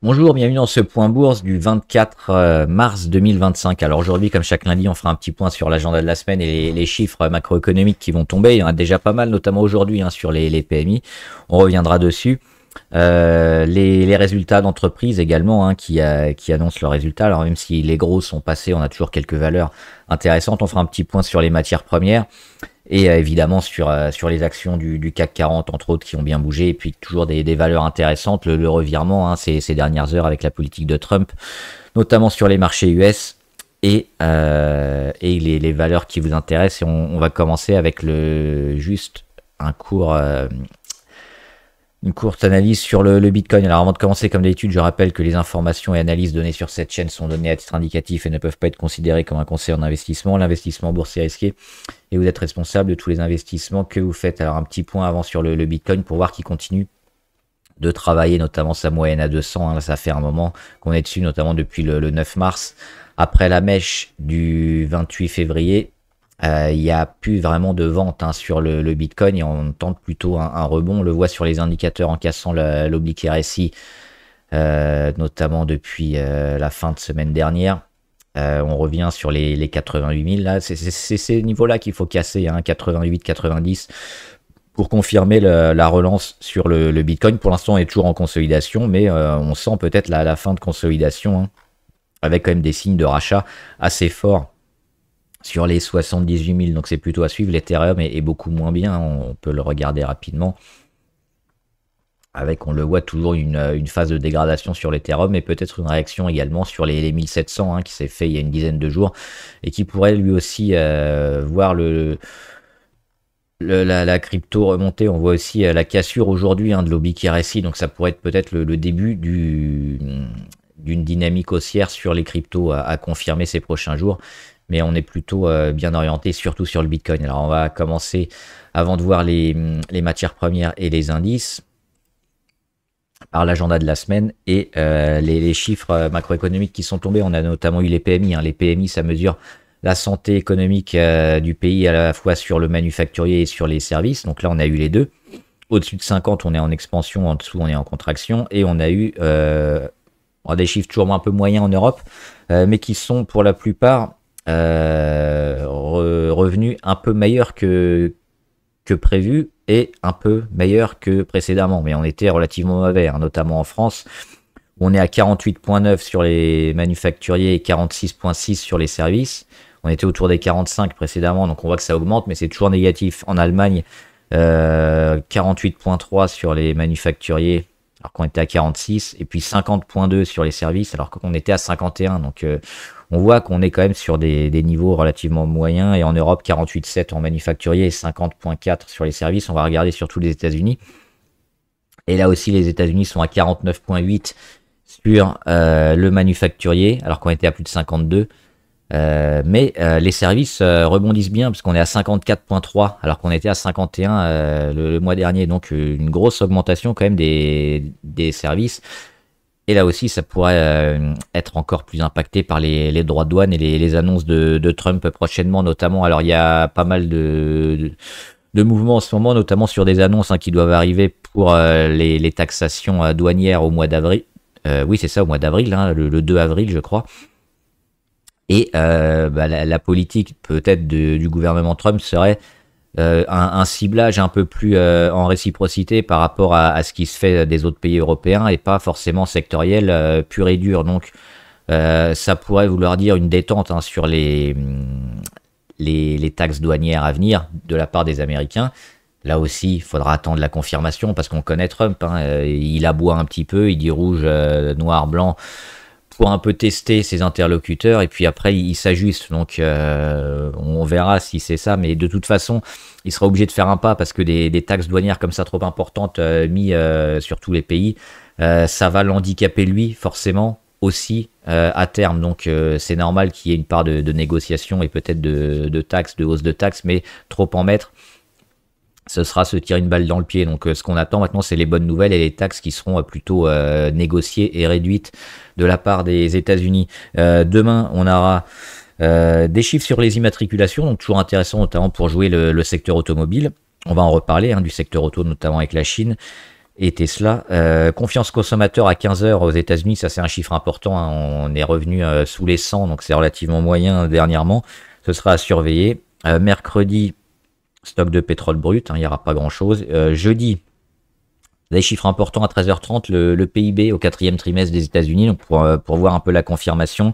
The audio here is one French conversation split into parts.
Bonjour, bienvenue dans ce point bourse du 24 mars 2025. Alors aujourd'hui, comme chaque lundi, on fera un petit point sur l'agenda de la semaine et les chiffres macroéconomiques qui vont tomber. Il y en a déjà pas mal, notamment aujourd'hui sur les PMI. On reviendra dessus. Les résultats d'entreprise également qui annoncent leurs résultats. Alors même si les gros sont passés, on a toujours quelques valeurs intéressantes. On fera un petit point sur les matières premières. Et évidemment sur les actions du CAC 40, entre autres, qui ont bien bougé. Et puis toujours des valeurs intéressantes. Le revirement ces dernières heures avec la politique de Trump, notamment sur les marchés US et les valeurs qui vous intéressent. Et on va commencer avec juste une courte analyse sur le Bitcoin. Alors avant de commencer, comme d'habitude, je rappelle que les informations et analyses données sur cette chaîne sont données à titre indicatif et ne peuvent pas être considérées comme un conseil en investissement. L'investissement en bourse est risqué et vous êtes responsable de tous les investissements que vous faites. Alors un petit point avant sur le Bitcoin pour voir qu'il continue de travailler, notamment sa moyenne à 200. Là, ça fait un moment qu'on est dessus, notamment depuis le 9 mars. Après la mèche du 28 février, il n'y a plus vraiment de vente sur le Bitcoin et on tente plutôt un rebond. On le voit sur les indicateurs en cassant l'oblique RSI, notamment depuis la fin de semaine dernière. On revient sur les 88 000. Là, c'est ces niveaux-là qu'il faut casser, 88, 90, pour confirmer la relance sur le Bitcoin. Pour l'instant, on est toujours en consolidation, mais on sent peut-être la fin de consolidation, avec quand même des signes de rachat assez forts sur les 78 000, donc c'est plutôt à suivre. L'Ethereum est beaucoup moins bien, on peut le regarder rapidement. On le voit toujours une phase de dégradation sur l'Ethereum et peut-être une réaction également sur les 1700 qui s'est fait il y a une dizaine de jours et qui pourrait lui aussi voir la crypto remonter. On voit aussi la cassure aujourd'hui de l'oblique RSI, donc ça pourrait être peut-être le début d'une dynamique haussière sur les cryptos à confirmer ces prochains jours. Mais on est plutôt bien orienté, surtout sur le Bitcoin. Alors on va commencer, avant de voir les matières premières et les indices, par l'agenda de la semaine et les chiffres macroéconomiques qui sont tombés. On a notamment eu les PMI. Les PMI, ça mesure la santé économique du pays à la fois sur le manufacturier et sur les services. Donc là, on a eu les deux. Au-dessus de 50, on est en expansion. En dessous, on est en contraction. Et on a eu des chiffres toujours un peu moyens en Europe, mais qui sont pour la plupart revenus un peu meilleurs que prévu et un peu meilleurs que précédemment, mais on était relativement mauvais, notamment en France. On est à 48,9 sur les manufacturiers et 46,6 sur les services. On était autour des 45 précédemment, donc on voit que ça augmente, mais c'est toujours négatif. En Allemagne, 48,3 sur les manufacturiers, alors qu'on était à 46, et puis 50,2 sur les services, alors qu'on était à 51. Donc on voit qu'on est quand même sur des niveaux relativement moyens. Et en Europe, 48,7 en manufacturier et 50,4 sur les services. On va regarder surtout les États-Unis. Et là aussi, les États-Unis sont à 49,8 sur le manufacturier, alors qu'on était à plus de 52. Mais les services rebondissent bien, parce qu'on est à 54,3, alors qu'on était à 51 le mois dernier. Donc une grosse augmentation quand même des services. Et là aussi, ça pourrait être encore plus impacté par les droits de douane et les annonces de Trump prochainement, notamment. Alors, il y a pas mal de mouvements en ce moment, notamment sur des annonces qui doivent arriver pour les taxations douanières au mois d'avril. Oui, c'est ça, au mois d'avril, le 2 avril, je crois. Et la politique, peut-être, du gouvernement Trump serait un ciblage un peu plus en réciprocité par rapport à ce qui se fait des autres pays européens et pas forcément sectoriel pur et dur. Donc ça pourrait vouloir dire une détente sur les taxes douanières à venir de la part des Américains. Là aussi, il faudra attendre la confirmation parce qu'on connaît Trump. Il aboie un petit peu, il dit rouge, noir, blanc, pour un peu tester ses interlocuteurs, et puis après il s'ajuste. Donc on verra si c'est ça, mais de toute façon il sera obligé de faire un pas, parce que des taxes douanières comme ça trop importantes mises sur tous les pays, ça va l'handicaper lui forcément aussi à terme. Donc c'est normal qu'il y ait une part de négociation et peut-être de taxes, de hausse de taxes, mais trop en mettre, ce sera se tirer une balle dans le pied. Donc ce qu'on attend maintenant, c'est les bonnes nouvelles et les taxes qui seront plutôt négociées et réduites de la part des États-Unis. Demain, on aura des chiffres sur les immatriculations, donc toujours intéressant, notamment pour jouer le secteur automobile. On va en reparler du secteur auto, notamment avec la Chine. et Tesla. Confiance consommateur à 15 heures aux États-Unis, ça c'est un chiffre important, hein. On est revenu sous les 100, donc c'est relativement moyen dernièrement. Ce sera à surveiller. Mercredi, stock de pétrole brut, hein, il n'y aura pas grand-chose. Jeudi, des chiffres importants à 13h30, le PIB au quatrième trimestre des États-Unis, donc pour voir un peu la confirmation.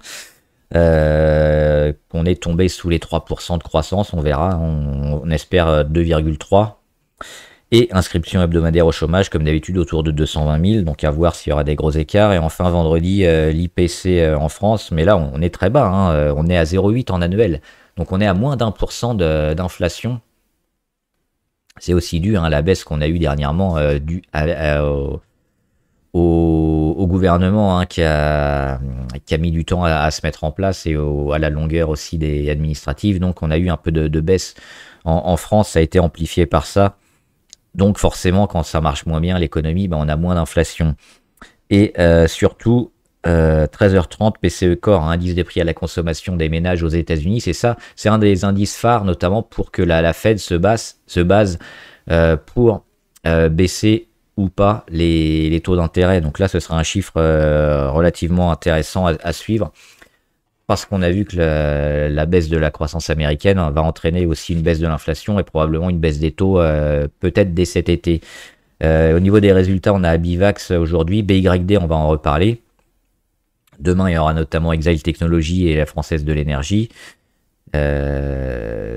On est tombé sous les 3% de croissance, on verra, on espère 2,3%. Et inscription hebdomadaire au chômage, comme d'habitude, autour de 220 000, donc à voir s'il y aura des gros écarts. Et enfin, vendredi, l'IPC en France, mais là, on est très bas, hein, on est à 0,8 en annuel, donc on est à moins d'1% d'inflation. C'est aussi dû à la baisse qu'on a eue dernièrement au gouvernement, hein, qui a mis du temps à se mettre en place et à la longueur aussi des administratives. Donc on a eu un peu de baisse en France, ça a été amplifié par ça. Donc forcément, quand ça marche moins bien, l'économie, on a moins d'inflation. Et surtout, 13h30, PCE Core, hein, indice des prix à la consommation des ménages aux États-Unis, c'est ça, c'est un des indices phares, notamment pour que la Fed se base pour baisser ou pas les taux d'intérêt. Donc là, ce sera un chiffre relativement intéressant à suivre, parce qu'on a vu que la baisse de la croissance américaine va entraîner aussi une baisse de l'inflation et probablement une baisse des taux peut-être dès cet été. Au niveau des résultats, on a Abivax aujourd'hui, BYD, on va en reparler. Demain, il y aura notamment Exile Technologies et la Française de l'énergie.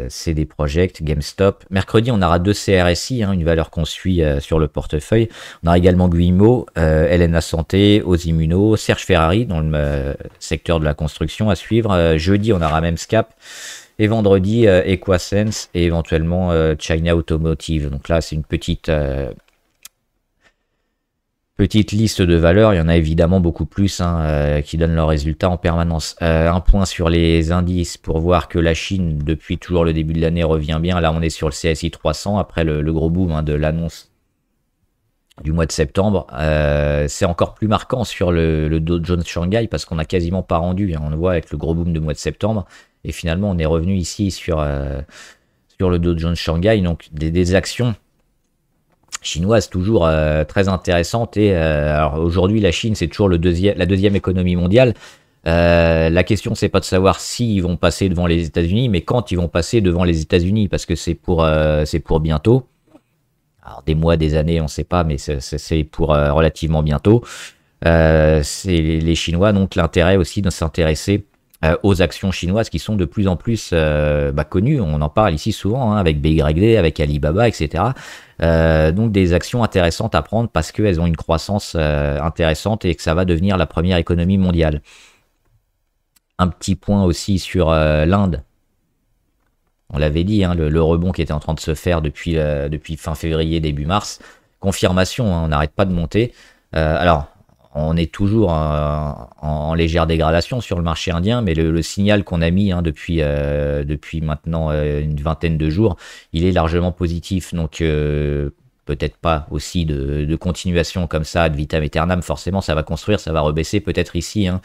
CD Projekt, GameStop. Mercredi, on aura 2 CRSI, hein, une valeur qu'on suit sur le portefeuille. On aura également Guillemot, LNA Santé, Osimmuno, Serge Ferrari dans le secteur de la construction à suivre. Jeudi, on aura Memscap. Et vendredi, Equasense et éventuellement China Automotive. Donc là, c'est une petite liste de valeurs, il y en a évidemment beaucoup plus, hein, qui donnent leurs résultats en permanence. Un point sur les indices pour voir que la Chine, depuis toujours le début de l'année, revient bien. Là, on est sur le CSI 300 après le gros boom, hein, de l'annonce du mois de septembre. C'est encore plus marquant sur le Dow Jones Shanghai parce qu'on n'a quasiment pas rendu, hein. On le voit avec le gros boom du mois de septembre. Et finalement, on est revenu ici sur le Dow Jones Shanghai. Donc, des actions chinoise toujours très intéressante. Et alors aujourd'hui, la Chine, c'est toujours la deuxième économie mondiale. La question, c'est pas de savoir s'ils vont passer devant les États-Unis, mais quand ils vont passer devant les États-Unis, parce que c'est pour bientôt. Alors des mois, des années, on ne sait pas, mais c'est pour relativement bientôt. C'est les Chinois, donc l'intérêt aussi de s'intéresser aux actions chinoises qui sont de plus en plus connues. On en parle ici souvent, hein, avec BYD, avec Alibaba, etc. Donc des actions intéressantes à prendre parce qu'elles ont une croissance intéressante et que ça va devenir la première économie mondiale. Un petit point aussi sur l'Inde. On l'avait dit, hein, le rebond qui était en train de se faire depuis fin février, début mars. Confirmation, hein, on n'arrête pas de monter. Alors, on est toujours en légère dégradation sur le marché indien, mais le signal qu'on a mis, hein, depuis maintenant une vingtaine de jours, il est largement positif. Donc peut-être pas aussi de continuation comme ça ad vitam aeternam. Forcément, ça va construire, ça va rebaisser peut-être ici, hein.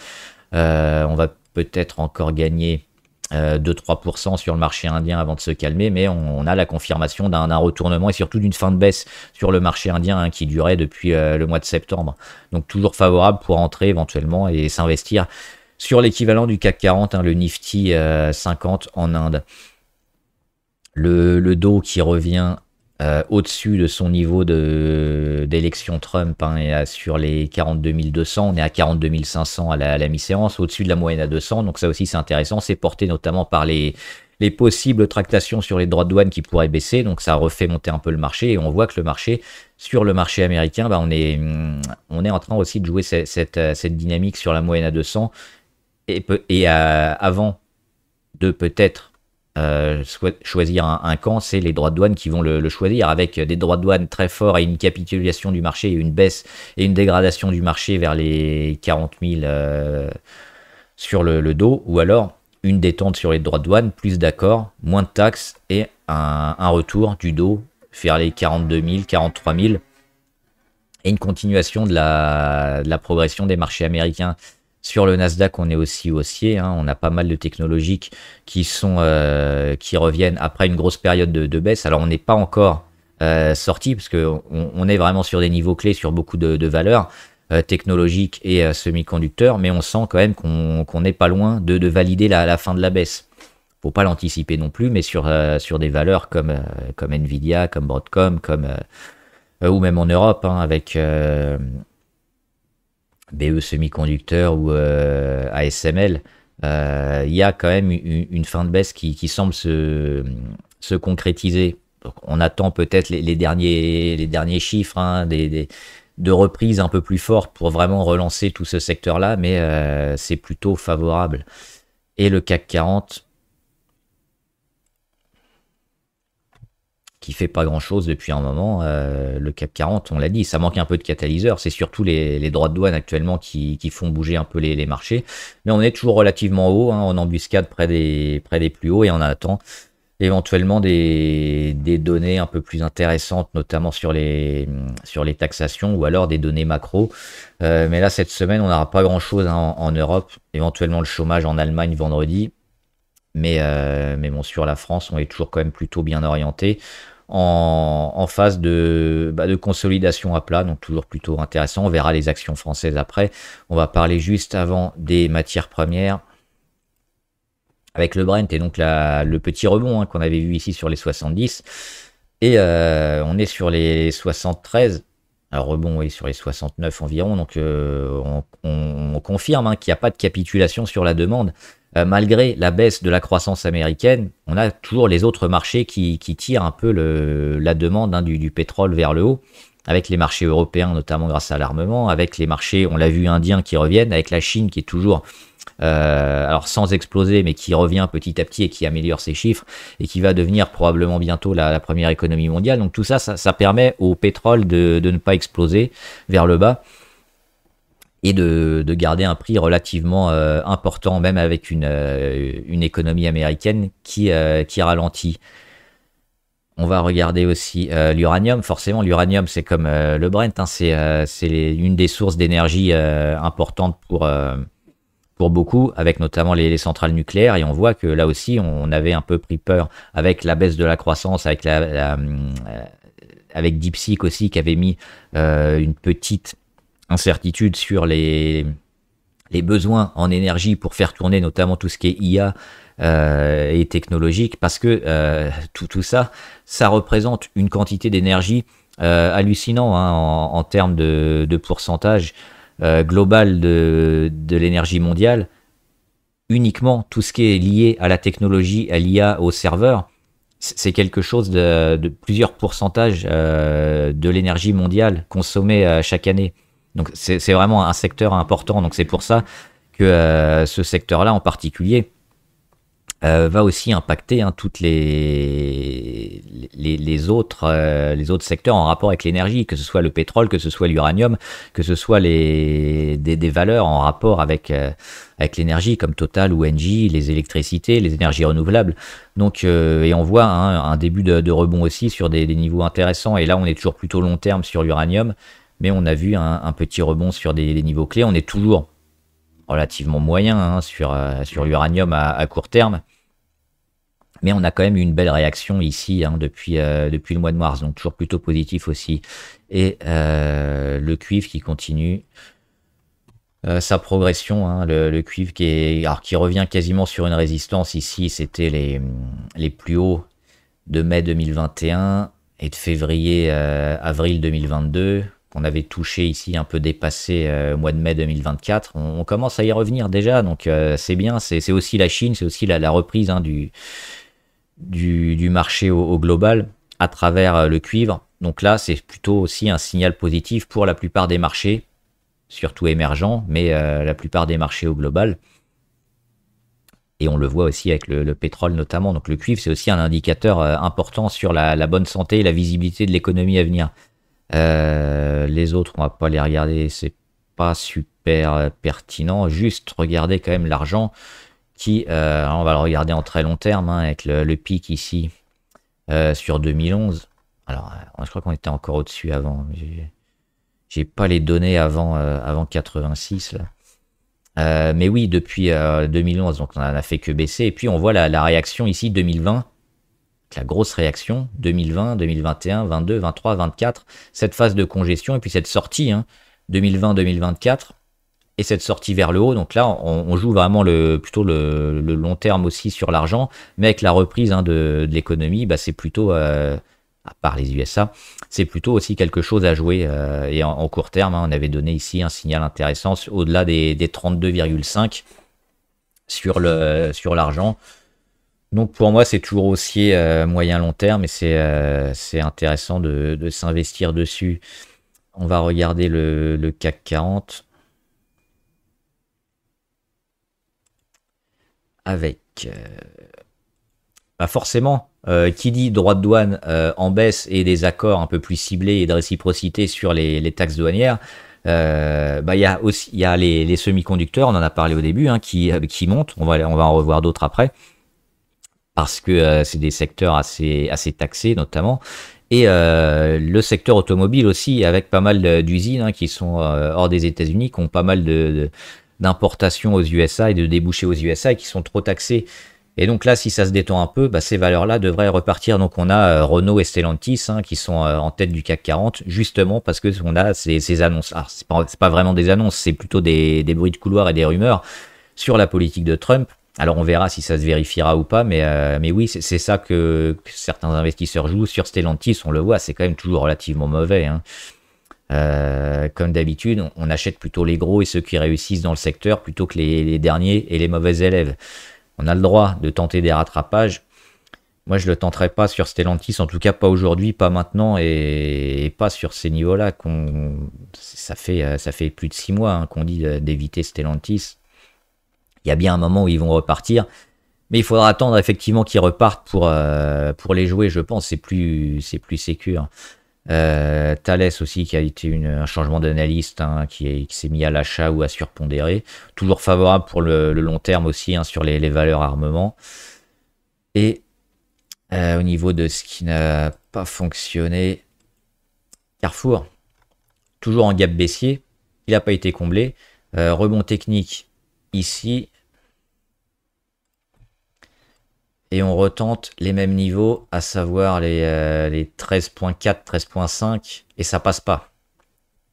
On va peut-être encore gagner 2-3% sur le marché indien avant de se calmer, mais on a la confirmation d'un retournement et surtout d'une fin de baisse sur le marché indien, hein, qui durait depuis le mois de septembre. Donc toujours favorable pour entrer éventuellement et s'investir sur l'équivalent du CAC 40, hein, le Nifty 50 en Inde. Le Dow qui revient au-dessus de son niveau d'élection Trump, hein, et sur les 42 200, on est à 42 500 à la mi-séance, au-dessus de la moyenne à 200, donc ça aussi c'est intéressant, c'est porté notamment par les possibles tractations sur les droits de douane qui pourraient baisser, donc ça refait monter un peu le marché, et on voit que le marché, sur le marché américain, on est en train aussi de jouer cette dynamique sur la moyenne à 200, et avant de peut-être choisir un camp, c'est les droits de douane qui vont le choisir, avec des droits de douane très forts et une capitulation du marché et une baisse et une dégradation du marché vers les 40 000 sur le dos, ou alors une détente sur les droits de douane, plus d'accords, moins de taxes et un retour du dos vers les 42 000, 43 000 et une continuation de la progression des marchés américains. Sur le Nasdaq, on est aussi haussier, hein, on a pas mal de technologiques qui reviennent après une grosse période de baisse. Alors on n'est pas encore sorties, parce qu'on est vraiment sur des niveaux clés sur beaucoup de valeurs technologiques et semi-conducteurs, mais on sent quand même qu'on n'est pas loin de valider la fin de la baisse. Faut pas l'anticiper non plus, mais sur des valeurs comme Nvidia, comme Broadcom, ou même en Europe, hein, avec BE Semiconducteurs ou ASML, il y a quand même une fin de baisse qui semble se concrétiser. Donc, on attend peut-être les derniers chiffres, hein, de reprise un peu plus fortes pour vraiment relancer tout ce secteur-là, mais c'est plutôt favorable. Et le CAC 40, qui fait pas grand chose depuis un moment, le CAC 40, on l'a dit, ça manque un peu de catalyseur, c'est surtout les droits de douane actuellement qui font bouger un peu les marchés, mais on est toujours relativement haut, hein, en embuscade près des plus hauts, et on attend éventuellement des données un peu plus intéressantes, notamment sur les taxations, ou alors des données macro, mais là cette semaine on n'aura pas grand chose, hein, en Europe, éventuellement le chômage en Allemagne vendredi, mais bon, sur la France on est toujours quand même plutôt bien orienté, en phase de consolidation à plat, donc toujours plutôt intéressant. On verra les actions françaises après. On va parler juste avant des matières premières avec le Brent et donc le petit rebond, hein, qu'on avait vu ici sur les 70. Et on est sur les 73. Alors rebond, oui, sur les 69 environ. Donc on confirme, hein, qu'il n'y a pas de capitulation sur la demande. Malgré la baisse de la croissance américaine, on a toujours les autres marchés qui tirent un peu la demande, hein, du pétrole vers le haut, avec les marchés européens, notamment grâce à l'armement, avec les marchés, on l'a vu, indiens qui reviennent, avec la Chine qui est toujours, alors sans exploser, mais qui revient petit à petit et qui améliore ses chiffres, et qui va devenir probablement bientôt la première économie mondiale. Donc tout ça, ça permet au pétrole de ne pas exploser vers le bas, et de garder un prix relativement important, même avec une économie américaine qui ralentit. On va regarder aussi l'uranium. Forcément, l'uranium, c'est comme le Brent, hein, c'est une des sources d'énergie importantes pour beaucoup, avec notamment les centrales nucléaires. Et on voit que là aussi, on avait un peu pris peur avec la baisse de la croissance, avec avec DeepSeek aussi, qui avait mis une petite incertitude sur les besoins en énergie pour faire tourner notamment tout ce qui est IA et technologique, parce que tout ça représente une quantité d'énergie hallucinant, hein, en termes de pourcentage global de l'énergie mondiale. Uniquement tout ce qui est lié à la technologie, à l'IA, au serveur, c'est quelque chose de plusieurs pourcentages de l'énergie mondiale consommée chaque année. Donc c'est vraiment un secteur important. Donc c'est pour ça que ce secteur-là en particulier va aussi impacter, hein, toutes les autres secteurs en rapport avec l'énergie, que ce soit le pétrole, que ce soit l'uranium, que ce soit des valeurs en rapport avec l'énergie comme Total ou Engie, les électricités, les énergies renouvelables. Donc et on voit, hein, un début de rebond aussi sur des niveaux intéressants. Et là on est toujours plutôt long terme sur l'uranium, mais on a vu un petit rebond sur des niveaux clés. On est toujours relativement moyen, hein, sur l'uranium à court terme, mais on a quand même eu une belle réaction ici, hein, depuis le mois de mars, donc toujours plutôt positif aussi. Et le cuivre qui continue sa progression, hein, le cuivre qui revient quasiment sur une résistance. Ici c'était les plus hauts de mai 2021 et de février avril 2022, qu'on avait touché ici, un peu dépassé au mois de mai 2024. On commence à y revenir déjà, donc c'est bien. C'est aussi la Chine, c'est aussi la reprise, hein, du marché au global à travers le cuivre. Donc là, c'est plutôt aussi un signal positif pour la plupart des marchés, surtout émergents, mais la plupart des marchés au global. Et on le voit aussi avec le pétrole notamment. Donc le cuivre, c'est aussi un indicateur important sur la bonne santé et la visibilité de l'économie à venir. Les autres, on va pas les regarder, c'est pas super pertinent. Juste regarder quand même l'argent qui, on va le regarder en très long terme, hein, avec le pic ici sur 2011. Alors, je crois qu'on était encore au-dessus avant. J'ai pas les données avant 86 là. Mais oui, depuis 2011, donc on n'a fait que baisser. Et puis on voit la réaction ici 2020. la grosse réaction, 2020, 2021, 22, 23, 24, cette phase de congestion et puis cette sortie, 2020-2024, et cette sortie vers le haut. Donc là, on joue vraiment plutôt le long terme aussi sur l'argent, mais avec la reprise de l'économie, c'est plutôt, à part les USA, c'est plutôt aussi quelque chose à jouer. Et en court terme, on avait donné ici un signal intéressant au-delà des 32,5 sur l'argent. Donc pour moi, c'est toujours haussier moyen-long terme, et c'est intéressant de s'investir dessus. On va regarder le CAC 40. Avec forcément, qui dit droit de douane en baisse et des accords un peu plus ciblés et de réciprocité sur les taxes douanières, il y a les semi-conducteurs, on en a parlé au début, qui montent. On va en revoir d'autres après, parce que c'est des secteurs assez taxés notamment. Et le secteur automobile aussi, avec pas mal d'usines qui sont hors des États-Unis, qui ont pas mal d'importations aux USA et de débouchés aux USA et qui sont trop taxés. Et donc là, si ça se détend un peu, ces valeurs-là devraient repartir. Donc on a Renault et Stellantis qui sont en tête du CAC 40, justement parce que on a ces annonces. Alors c'est pas vraiment des annonces, c'est plutôt des bruits de couloir et des rumeurs sur la politique de Trump. Alors on verra si ça se vérifiera ou pas, mais oui, c'est ça que certains investisseurs jouent. Sur Stellantis, on le voit, c'est quand même toujours relativement mauvais. Comme d'habitude, on achète plutôt les gros et ceux qui réussissent dans le secteur plutôt que les derniers et les mauvais élèves. On a le droit de tenter des rattrapages. Moi, je le tenterai pas sur Stellantis, en tout cas pas aujourd'hui, pas maintenant, et pas sur ces niveaux-là. Ça fait plus de 6 mois qu'on dit d'éviter Stellantis. Il y a bien un moment où ils vont repartir, mais il faudra attendre effectivement qu'ils repartent pour les jouer, je pense. C'est plus sécure. Thales aussi qui a été un changement d'analyste qui s'est mis à l'achat ou à surpondérer, toujours favorable pour le long terme aussi sur les valeurs armement. Et au niveau de ce qui n'a pas fonctionné, Carrefour, toujours en gap baissier, il n'a pas été comblé. Rebond technique ici. Et on retente les mêmes niveaux, à savoir les 13.4, 13.5, et ça passe pas.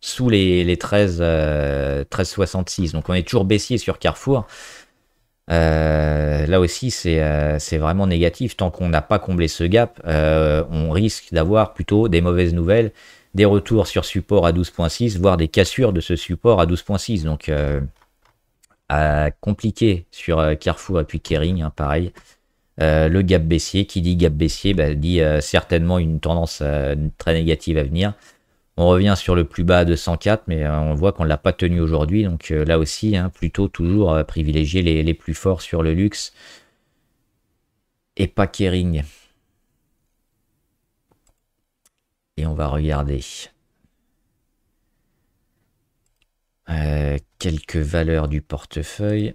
Sous les 13,66. Donc on est toujours baissier sur Carrefour. Là aussi, c'est vraiment négatif. Tant qu'on n'a pas comblé ce gap, on risque d'avoir plutôt des mauvaises nouvelles, des retours sur support à 12.6, voire des cassures de ce support à 12.6. Donc compliqué sur Carrefour et puis Kering, pareil. Le gap baissier, qui dit gap baissier, dit certainement une tendance très négative à venir. On revient sur le plus bas de 104, mais on voit qu'on ne l'a pas tenu aujourd'hui. Donc là aussi, plutôt toujours privilégier les plus forts sur le luxe et pas Kering. Et on va regarder quelques valeurs du portefeuille.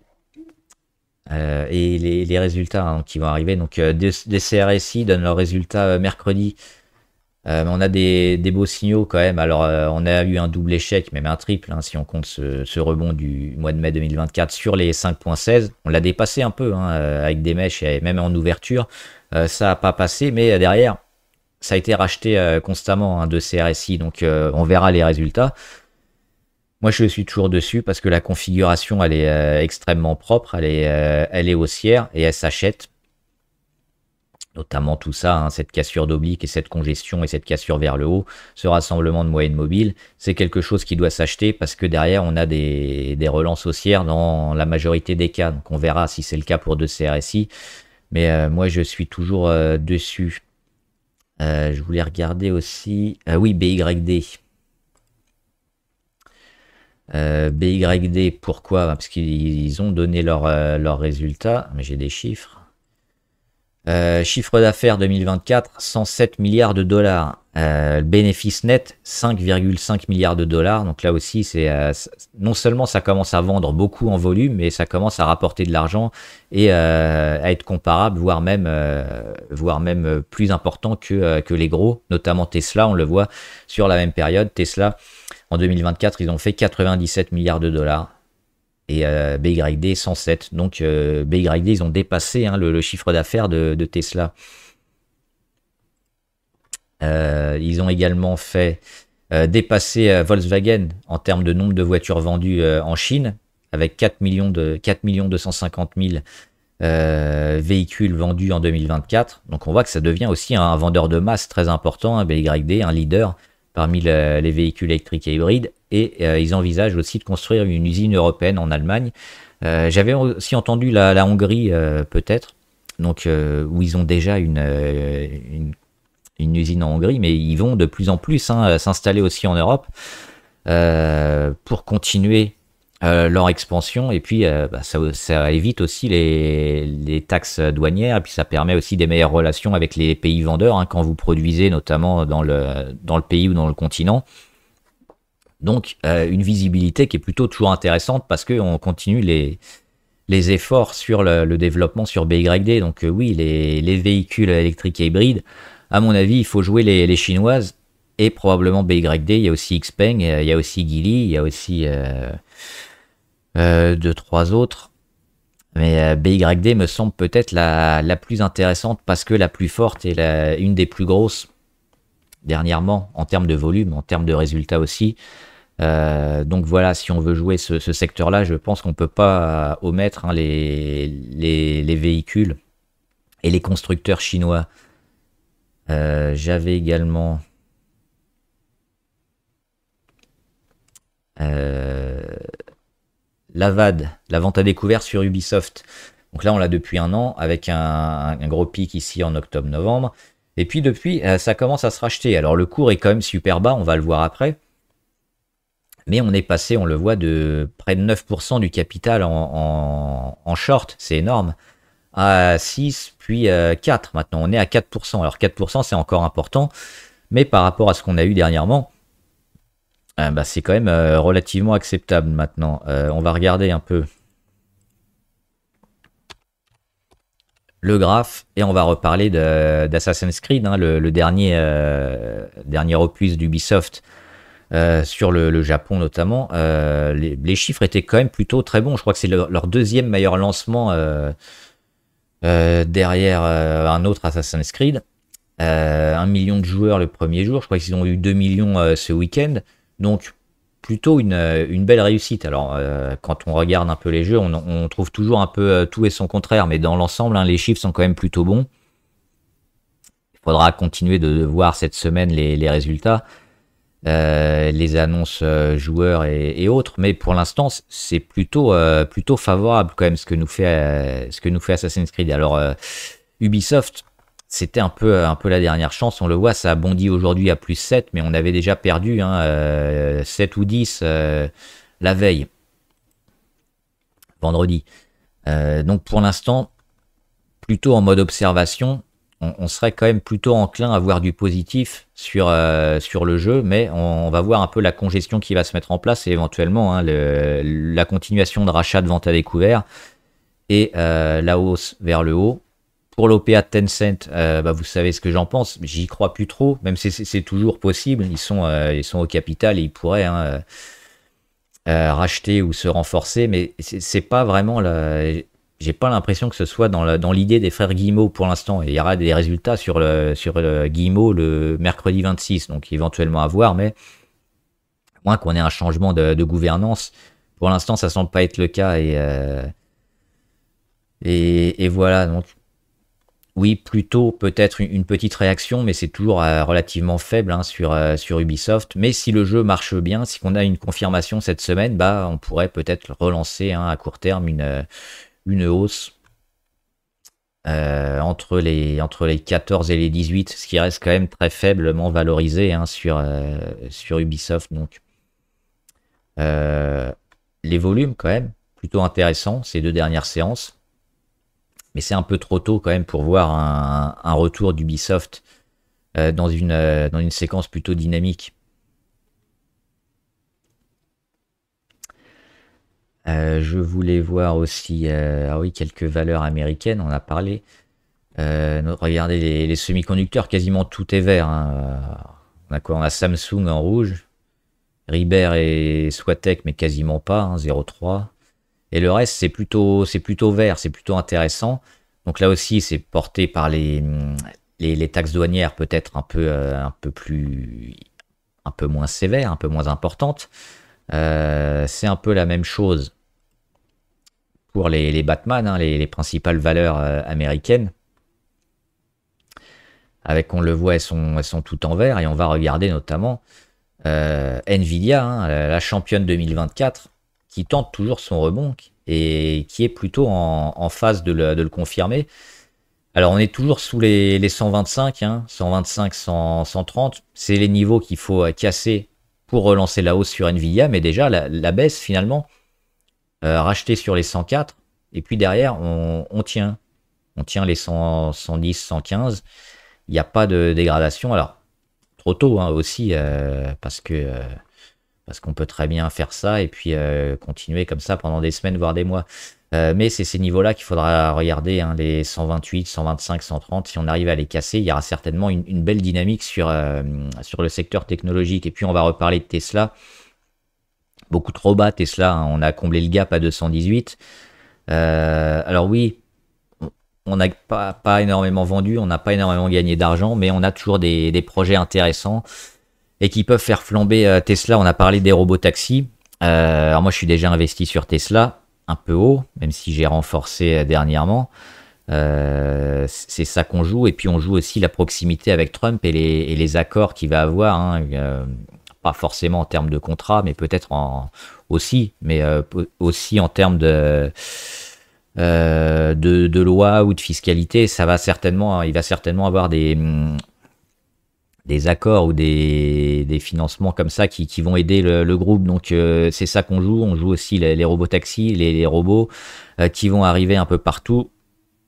Et les résultats qui vont arriver. Donc des CRSI donnent leurs résultats mercredi. On a des beaux signaux quand même. Alors on a eu un double échec, même un triple, si on compte ce rebond du mois de mai 2024 sur les 5.16. On l'a dépassé un peu avec des mèches et même en ouverture. Ça n'a pas passé, mais derrière, ça a été racheté constamment de CRSI. Donc on verra les résultats. Moi, je suis toujours dessus parce que la configuration, elle est extrêmement propre, elle est haussière et elle s'achète. Notamment tout ça, cette cassure d'oblique et cette congestion et cette cassure vers le haut, ce rassemblement de moyennes mobiles, c'est quelque chose qui doit s'acheter parce que derrière, on a des relances haussières dans la majorité des cas. Donc, on verra si c'est le cas pour 2 CRSI. Mais moi, je suis toujours dessus. Je voulais regarder aussi... oui, BYD. BYD, pourquoi? Parce qu'ils ont donné leurs résultats, mais j'ai des chiffres. Chiffre d'affaires 2024, 107 milliards de dollars. Bénéfice net, 5,5 milliards de dollars. Donc là aussi, non seulement ça commence à vendre beaucoup en volume, mais ça commence à rapporter de l'argent et à être comparable, voire même plus important que les gros, notamment Tesla. On le voit sur la même période. Tesla, en 2024, ils ont fait 97 milliards de dollars. Et BYD 107. Donc BYD, ils ont dépassé le chiffre d'affaires de Tesla. Ils ont également fait dépasser Volkswagen en termes de nombre de voitures vendues en Chine, avec 4 250 000 véhicules vendus en 2024. Donc on voit que ça devient aussi un vendeur de masse très important, un BYD, un leader parmi les véhicules électriques et hybrides. Et ils envisagent aussi de construire une usine européenne en Allemagne. J'avais aussi entendu la Hongrie peut-être, donc où ils ont déjà une usine en Hongrie, mais ils vont de plus en plus s'installer aussi en Europe pour continuer leur expansion. Et puis ça évite aussi les taxes douanières, et puis ça permet aussi des meilleures relations avec les pays vendeurs quand vous produisez notamment dans le pays ou dans le continent. Donc une visibilité qui est plutôt toujours intéressante parce qu'on continue les efforts sur le développement sur BYD. Donc oui, les véhicules électriques et hybrides, à mon avis, il faut jouer les chinoises et probablement BYD. Il y a aussi Xpeng, il y a aussi Geely, il y a aussi deux, trois autres. Mais BYD me semble peut-être la plus intéressante parce que la plus forte et une des plus grosses dernièrement en termes de volume, en termes de résultats aussi. Donc voilà, si on veut jouer ce secteur-là, je pense qu'on ne peut pas omettre les véhicules et les constructeurs chinois. J'avais également l'AVAD, la vente à découvert sur Ubisoft. Donc là, on l'a depuis un an avec un gros pic ici en octobre-novembre. Et puis depuis, ça commence à se racheter. Alors le cours est quand même super bas, on va le voir après. Mais on est passé, on le voit, de près de 9% du capital en short, c'est énorme, à 6, puis 4 maintenant. On est à 4%. Alors 4%, c'est encore important, mais par rapport à ce qu'on a eu dernièrement, c'est quand même relativement acceptable maintenant. On va regarder un peu le graphe et on va reparler d'Assassin's Creed, le dernier opus d'Ubisoft. Sur le Japon notamment, les chiffres étaient quand même plutôt très bons. Je crois que c'est leur deuxième meilleur lancement derrière un autre Assassin's Creed. 1 million de joueurs le premier jour. Je crois qu'ils ont eu 2 millions ce week-end. Donc plutôt une belle réussite. Alors quand on regarde un peu les jeux, on trouve toujours un peu tout et son contraire. Mais dans l'ensemble, les chiffres sont quand même plutôt bons. Il faudra continuer de voir cette semaine les résultats. Les annonces joueurs et autres, mais pour l'instant c'est plutôt favorable quand même ce que nous fait Assassin's Creed. Alors Ubisoft, c'était un peu la dernière chance, on le voit, ça a bondi aujourd'hui à plus 7, mais on avait déjà perdu 7 ou 10 la veille, vendredi. Donc pour l'instant, plutôt en mode observation. On serait quand même plutôt enclin à voir du positif sur le jeu, mais on va voir un peu la congestion qui va se mettre en place et éventuellement la continuation de rachat de vente à découvert et la hausse vers le haut. Pour l'OPA de Tencent, vous savez ce que j'en pense, j'y crois plus trop, même si c'est toujours possible, ils sont au capital et ils pourraient racheter ou se renforcer, mais c'est pas vraiment j'ai pas l'impression que ce soit dans l'idée des frères Guillemot pour l'instant. Il y aura des résultats sur le Guillemot le mercredi 26, donc éventuellement à voir, mais à moins qu'on ait un changement de gouvernance. Pour l'instant, ça semble pas être le cas et voilà. Donc oui, plutôt peut-être une petite réaction, mais c'est toujours relativement faible sur Ubisoft. Mais si le jeu marche bien, si on a une confirmation cette semaine, on pourrait peut-être relancer à court terme une hausse entre les 14 et les 18, ce qui reste quand même très faiblement valorisé sur Ubisoft. Donc les volumes quand même plutôt intéressants ces deux dernières séances, mais c'est un peu trop tôt quand même pour voir un retour d'Ubisoft dans une séquence plutôt dynamique. Je voulais voir aussi quelques valeurs américaines, on a parlé. Regardez les semi-conducteurs, quasiment tout est vert. On a quoi? On a Samsung en rouge, Ribert et Swatec, mais quasiment pas, 0,3. Et le reste, c'est plutôt vert, c'est plutôt intéressant. Donc là aussi, c'est porté par les taxes douanières peut-être un peu moins sévères, un peu moins importantes. C'est un peu la même chose pour les Batman, hein, les principales valeurs américaines. Avec, on le voit, elles sont toutes en vert, et on va regarder notamment Nvidia, hein, la championne 2024, qui tente toujours son rebond et qui est plutôt en phase de le confirmer. Alors on est toujours sous les 125, hein, 125, 130, c'est les niveaux qu'il faut casser pour relancer la hausse sur Nvidia, mais déjà la baisse finalement, racheter sur les 104, et puis derrière on tient les 100, 110, 115, il n'y a pas de dégradation. Alors trop tôt, hein, aussi, parce qu'on peut très bien faire ça et puis continuer comme ça pendant des semaines, voire des mois. Mais c'est ces niveaux-là qu'il faudra regarder, hein, les 128, 125, 130. Si on arrive à les casser, il y aura certainement une belle dynamique sur le secteur technologique. Et puis on va reparler de Tesla. Beaucoup trop bas Tesla, hein. On a comblé le gap à 218. Alors oui, on n'a pas énormément vendu, on n'a pas énormément gagné d'argent, mais on a toujours des projets intéressants et qui peuvent faire flamber Tesla. On a parlé des robots taxis. Alors moi je suis déjà investi sur Tesla, un peu haut, même si j'ai renforcé dernièrement. C'est ça qu'on joue, et puis on joue aussi la proximité avec Trump et les accords qu'il va avoir, hein, pas forcément en termes de contrat, mais peut-être aussi, mais aussi en termes de loi ou de fiscalité. Il va certainement avoir des accords ou des financements comme ça qui vont aider le groupe. Donc c'est ça qu'on joue. On joue aussi les robots taxis, les robots qui vont arriver un peu partout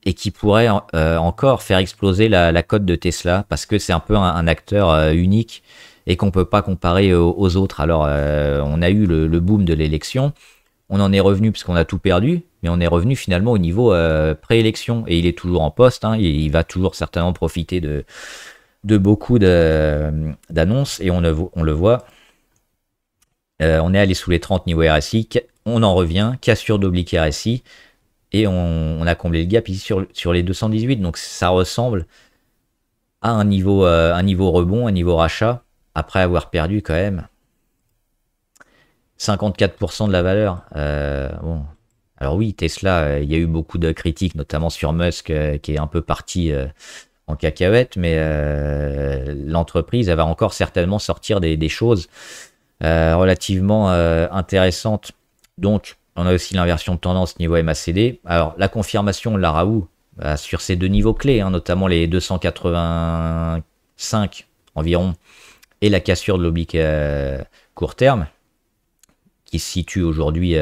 et qui pourraient encore faire exploser la cote de Tesla, parce que c'est un peu un acteur unique et qu'on peut pas comparer aux autres. Alors on a eu le boom de l'élection, on en est revenu parce qu'on a tout perdu, mais on est revenu finalement au niveau préélection, et il est toujours en poste, hein, il va toujours certainement profiter de beaucoup d'annonces, et on le voit. On est allé sous les 30 niveaux RSI, on en revient, cassure d'oblique RSI, et on a comblé le gap ici sur les 218. Donc ça ressemble à un niveau rebond, un niveau rachat, après avoir perdu quand même 54% de la valeur. Bon. Alors oui, Tesla, il y a eu beaucoup de critiques, notamment sur Musk, qui est un peu parti en cacahuète, mais l'entreprise, elle va encore certainement sortir des choses relativement intéressantes. Donc, on a aussi l'inversion de tendance niveau MACD. Alors, la confirmation de la Raoult sur ces deux niveaux clés, hein, notamment les 285 environ, et la cassure de l'oblique court terme, qui se situe aujourd'hui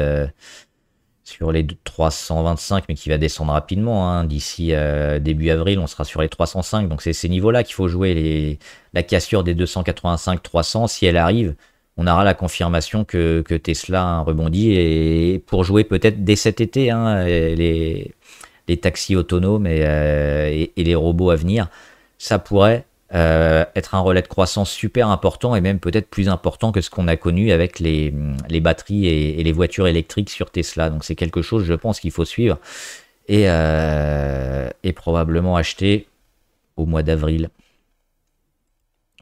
sur les 325, mais qui va descendre rapidement, hein. D'ici début avril, on sera sur les 305. Donc c'est ces niveaux-là qu'il faut jouer. La cassure des 285-300, si elle arrive, on aura la confirmation que Tesla, hein, rebondit, et pour jouer peut-être dès cet été, hein, les taxis autonomes et les robots à venir, ça pourrait être un relais de croissance super important, et même peut-être plus important que ce qu'on a connu avec les batteries et les voitures électriques sur Tesla. Donc c'est quelque chose, je pense, qu'il faut suivre et probablement acheter au mois d'avril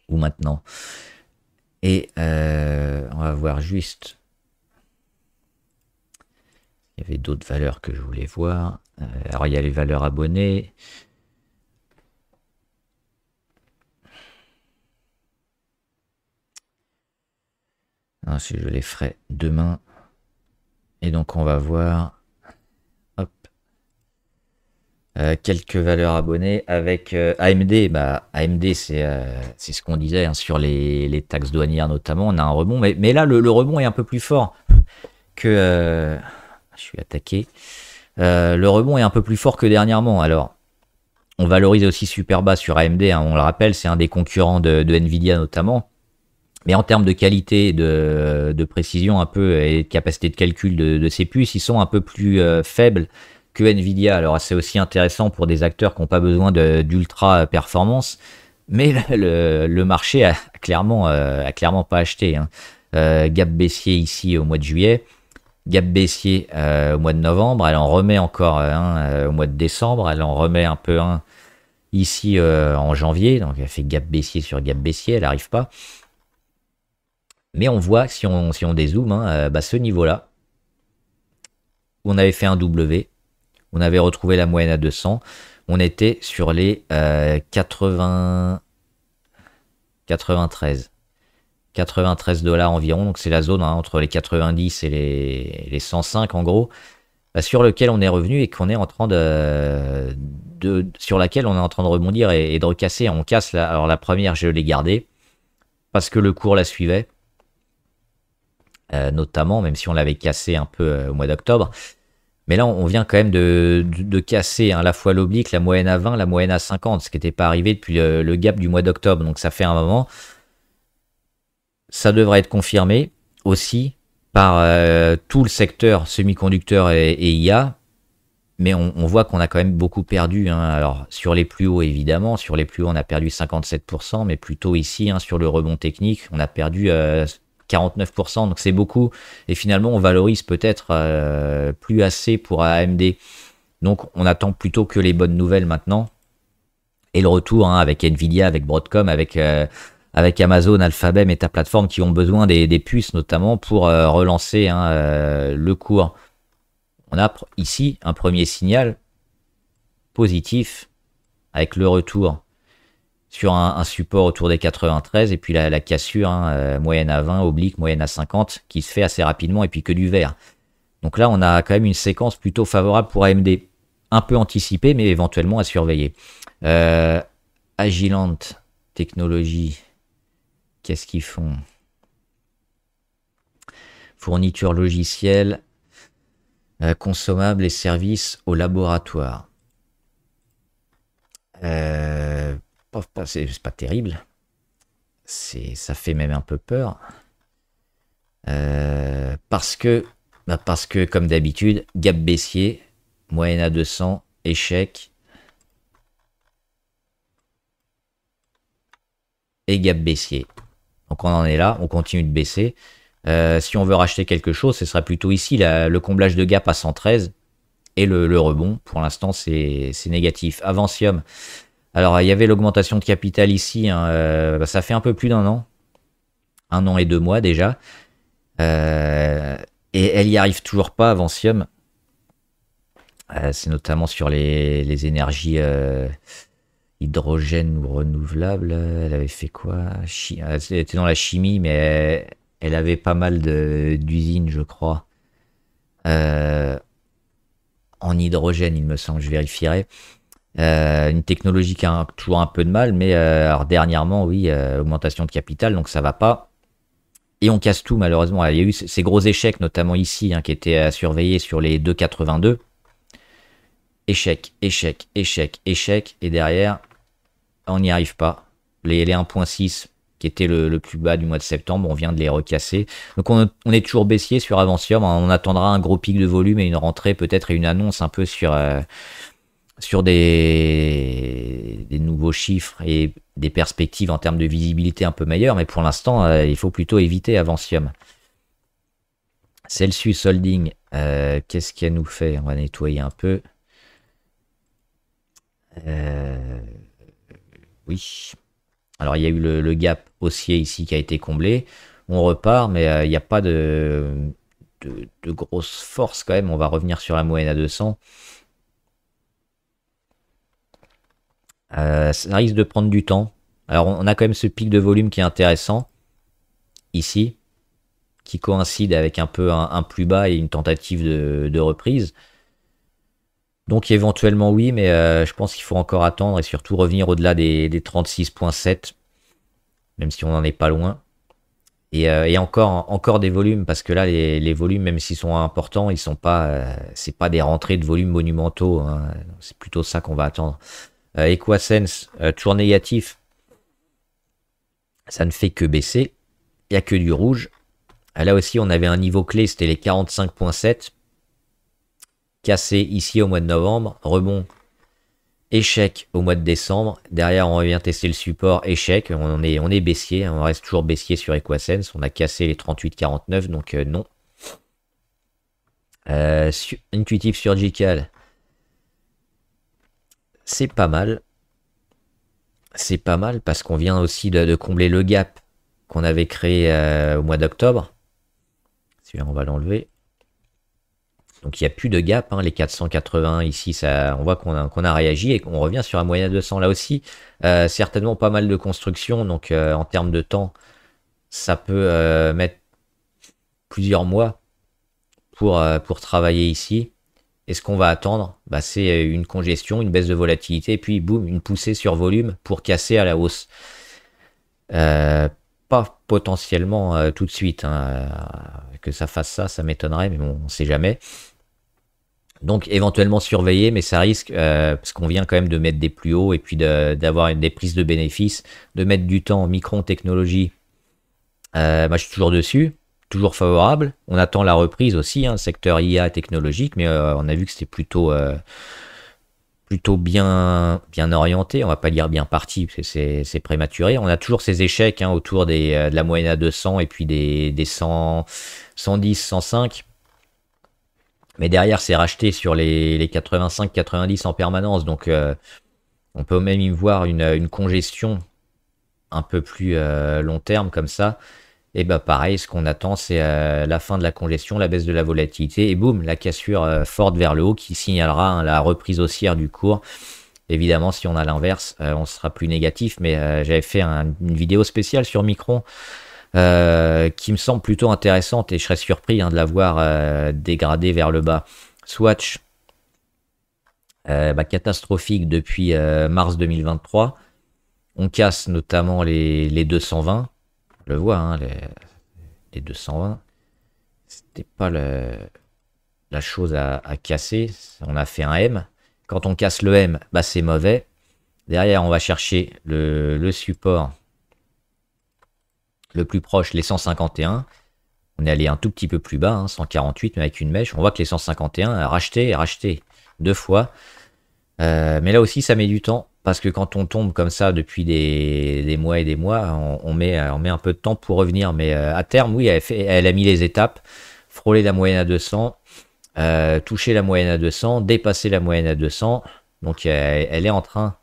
ou maintenant. Et on va voir juste, il y avait d'autres valeurs que je voulais voir. Alors il y a les valeurs abonnées. Non, si je les ferai demain. Et donc on va voir, hop, quelques valeurs abonnées avec AMD. Bah, AMD, c'est ce qu'on disait, hein, sur les taxes douanières notamment. On a un rebond, mais là le rebond est un peu plus fort que... je suis attaqué. Le rebond est un peu plus fort que dernièrement. Alors, on valorise aussi super bas sur AMD, hein, on le rappelle, c'est un des concurrents de Nvidia notamment. Mais en termes de qualité, de précision un peu, et de capacité de calcul de ces puces, ils sont un peu plus faibles que Nvidia. Alors c'est aussi intéressant pour des acteurs qui n'ont pas besoin d'ultra performance, mais le marché a clairement pas acheté, hein. Gap baissier ici au mois de juillet, gap baissier au mois de novembre, elle en remet encore un au mois de décembre, elle en remet un peu un ici en janvier, donc elle fait gap baissier sur gap baissier, elle n'arrive pas. Mais on voit, si on dézoome, hein, ce niveau-là, où on avait fait un W, on avait retrouvé la moyenne à 200, on était sur les 93 $, environ, donc c'est la zone entre les 90 et les 105 en gros, sur lequel on est revenu et qu'on est en train sur laquelle on est en train de rebondir et de recasser. On casse alors la première, je l'ai gardée parce que le cours la suivait, notamment, même si on l'avait cassé un peu au mois d'octobre. Mais là, on vient quand même de casser à la fois l'oblique, la moyenne à 20, la moyenne à 50, ce qui n'était pas arrivé depuis le gap du mois d'octobre. Donc ça fait un moment. Ça devrait être confirmé aussi par tout le secteur semi-conducteur et IA. Mais on voit qu'on a quand même beaucoup perdu. Hein. Alors sur les plus hauts, évidemment, sur les plus hauts, on a perdu 57%, mais plutôt ici, sur le rebond technique, on a perdu 49%, donc c'est beaucoup. Et finalement, on valorise peut-être plus assez pour AMD. Donc on attend plutôt que les bonnes nouvelles maintenant. Et le retour avec Nvidia, avec Broadcom, avec Amazon, Alphabet, Meta Platform qui ont besoin des puces notamment pour relancer le cours. On a ici un premier signal positif avec le retour sur un support autour des 93 et puis la cassure moyenne à 20, oblique, moyenne à 50 qui se fait assez rapidement et puis que du vert. Donc là, on a quand même une séquence plutôt favorable pour AMD. Un peu anticipée, mais éventuellement à surveiller. Agilent Technologies, qu'est-ce qu'ils font? Fourniture logicielle, consommables et services au laboratoire. C'est pas terrible. Ça fait même un peu peur. Parce que, comme d'habitude, gap baissier, moyenne à 200, échec. Et gap baissier. Donc on en est là, on continue de baisser. Si on veut racheter quelque chose, ce sera plutôt ici le comblage de gap à 113 et le rebond. Pour l'instant, c'est négatif. Avancium. Alors, il y avait l'augmentation de capital ici. Ça fait un peu plus d'1 an. 1 an et 2 mois déjà. Et elle y arrive toujours pas, Avancium. C'est notamment sur les énergies hydrogène ou renouvelables. Elle avait fait quoi? Elle était dans la chimie, mais elle avait pas mal d'usines, je crois. En hydrogène, il me semble, je vérifierai. Une technologie qui a toujours un peu de mal, mais alors dernièrement, oui, augmentation de capital, donc ça va pas. Et on casse tout, malheureusement. Il y a eu ces gros échecs, notamment ici, qui étaient à surveiller sur les 2,82. Échec, échec, échec, échec. Et derrière, on n'y arrive pas. Les 1,6 qui étaient le plus bas du mois de septembre, on vient de les recasser. Donc on est toujours baissier sur Avancium. On attendra un gros pic de volume et une rentrée peut-être et une annonce un peu sur des nouveaux chiffres et des perspectives en termes de visibilité un peu meilleures. Mais pour l'instant, il faut plutôt éviter Avancium. Celsius Holding, qu'est-ce qu'elle nous fait? On va nettoyer un peu. Oui. Alors il y a eu le gap haussier ici qui a été comblé. On repart, mais il n'y a pas de grosse force quand même. On va revenir sur la moyenne à 200. Ça risque de prendre du temps. Alors on a quand même ce pic de volume qui est intéressant. Ici. Qui coïncide avec un peu un plus bas et une tentative de reprise. Donc éventuellement oui, mais je pense qu'il faut encore attendre et surtout revenir au-delà des 36,7, même si on n'en est pas loin. Et encore des volumes, parce que là les volumes, même s'ils sont importants, ils sont pas, c'est pas des rentrées de volumes monumentaux. Hein. C'est plutôt ça qu'on va attendre. Equasense, toujours négatif. Ça ne fait que baisser. Il n'y a que du rouge. Là aussi, on avait un niveau clé, c'était les 45,7. Cassé ici au mois de novembre, rebond, échec au mois de décembre. Derrière, on revient tester le support, échec. On est baissier, on reste toujours baissier sur Equasense. On a cassé les 38,49, donc non. Intuitive Surgical, c'est pas mal. c'est pas mal parce qu'on vient aussi de combler le gap qu'on avait créé au mois d'octobre. Celui-là, on va l'enlever. Donc il n'y a plus de gap, hein, les 480 ici, ça, on voit qu'on a réagi et qu'on revient sur un moyen à 200 là aussi. Certainement pas mal de construction, donc en termes de temps, ça peut mettre plusieurs mois pour travailler ici. Et ce qu'on va attendre, bah, c'est une congestion, une baisse de volatilité, et puis boum, une poussée sur volume pour casser à la hausse. Euh, Pas potentiellement tout de suite, hein, que ça fasse ça, ça m'étonnerait, mais bon, on sait jamais. Donc éventuellement surveiller, mais ça risque, parce qu'on vient quand même de mettre des plus hauts et puis d'avoir des prises de bénéfices, de mettre du temps. Micron Technologie, moi je suis toujours dessus, toujours favorable. On attend la reprise aussi, hein, secteur IA technologique, mais on a vu que c'était plutôt bien orienté, on va pas dire bien parti, parce que c'est prématuré. On a toujours ces échecs, hein, autour de la moyenne à 200 et puis des 100, 110, 105. Mais derrière, c'est racheté sur les 85-90 en permanence. Donc, on peut même y voir une congestion un peu plus long terme comme ça. Et bah pareil, ce qu'on attend, c'est la fin de la congestion, la baisse de la volatilité. Et boum, la cassure forte vers le haut qui signalera, hein, la reprise haussière du cours. Évidemment, si on a l'inverse, on sera plus négatif. Mais j'avais fait une vidéo spéciale sur Micron, qui me semble plutôt intéressante et je serais surpris, hein, de la voir dégradée vers le bas. Swatch, catastrophique depuis mars 2023. On casse notamment les 220. On le voit, hein, les 220. C'était pas la chose à casser. On a fait un M. Quand on casse le M, bah, c'est mauvais. Derrière, on va chercher le support le plus proche, les 151. On est allé un tout petit peu plus bas, hein, 148, mais avec une mèche. On voit que les 151 a racheté deux fois. Mais là aussi, ça met du temps. Parce que quand on tombe comme ça depuis des mois et des mois, on met un peu de temps pour revenir. Mais à terme, oui, elle a mis les étapes. Frôler la moyenne à 200. Toucher la moyenne à 200. Dépasser la moyenne à 200. Donc elle est en train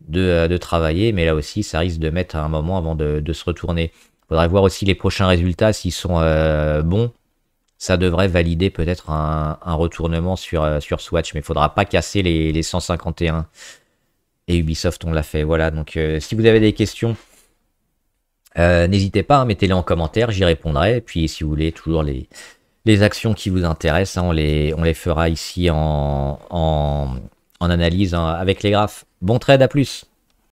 de travailler. Mais là aussi, ça risque de mettre un moment avant de se retourner. Il faudrait voir aussi les prochains résultats, s'ils sont bons. Ça devrait valider peut-être un retournement sur Swatch, mais il ne faudra pas casser les 151. Et Ubisoft, on l'a fait. Voilà, donc si vous avez des questions, n'hésitez pas, hein, mettez-les en commentaire, j'y répondrai. Et puis si vous voulez toujours les actions qui vous intéressent, hein, on les fera ici en analyse, hein, avec les graphes. Bon trade, à plus!